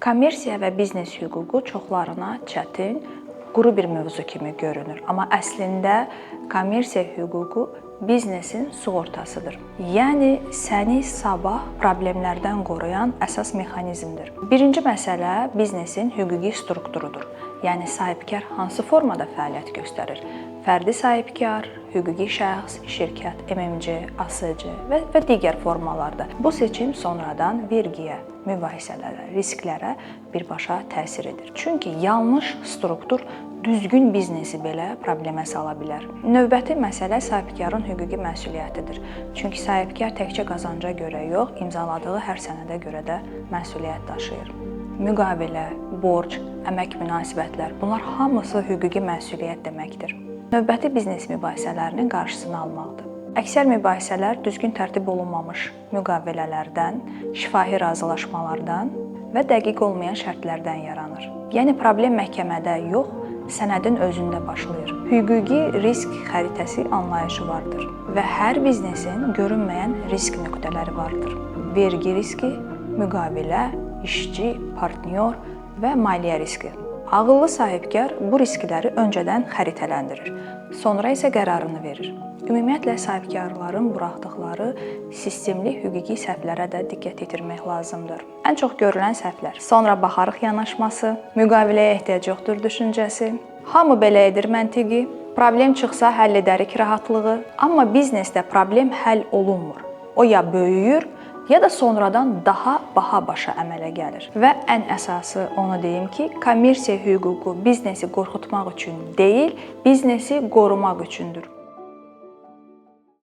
Kommersiya və biznes hüququ çoxlarına çətin, quru bir mövzu kimi görünür. Amma əslində kommersiya hüququ biznesin sığortasıdır. Yəni səni sabah problemlərdən qoruyan əsas mexanizmdir. Birinci məsələ biznesin hüquqi strukturudur. Yəni sahibkar hansı formada fəaliyyət göstərir? Fərdi sahibkar, hüquqi şəxs, şirkət, MMC, ASC və digər formalarda. Bu seçim sonradan vergiyə, mübahisələrə, risklərə birbaşa təsir edir. Çünki yanlış struktur düzgün biznesi belə problemə sala bilər. Növbəti məsələ sahibkarın hüquqi məsuliyyətidir. Çünki sahibkar təkcə qazanca görə yox, imzaladığı hər sənədə görə də məsuliyyət daşıyır. Müqavilə, borc, əmək münasibətlər, bunlar hamısı hüquqi məsuliyyət deməkdir. Növbəti biznes mübahisələrinin qarşısını almaqdır. Əksər mübahisələr düzgün tərtib olunmamış müqavilələrdən, şifahi razılaşmalardan və dəqiq olmayan şərtlərdən yaranır. Yəni problem məhkəmədə yox, sənədin özündə başlayır. Hüquqi risk xəritəsi anlayışı vardır və hər biznesin görünməyən risk nöqtələri vardır. Vergi riski, müqavilə, işçi, partnyor və maliyyə riski. Ağıllı sahibkar bu riskləri öncədən xəritələndirir, sonra isə qərarını verir. Ümumiyyətlə, sahibkarların buraxdıqları sistemli hüquqi səhvlərə də diqqət yetirmək lazımdır. Ən çox görülən səhvlər: sonra baxarıq yanaşması, müqaviləyə ehtiyac yoxdur düşüncəsi, hamı belə edir məntiqi, problem çıxsa həll edərik rahatlığı. Amma biznesdə problem həll olunmur. O ya böyüyür, ya da sonradan daha baha başa əmələ gəlir. Və ən əsası onu deyim ki, kommersiya hüququ biznesi qorxutmaq üçün deyil, biznesi qorumaq üçündür.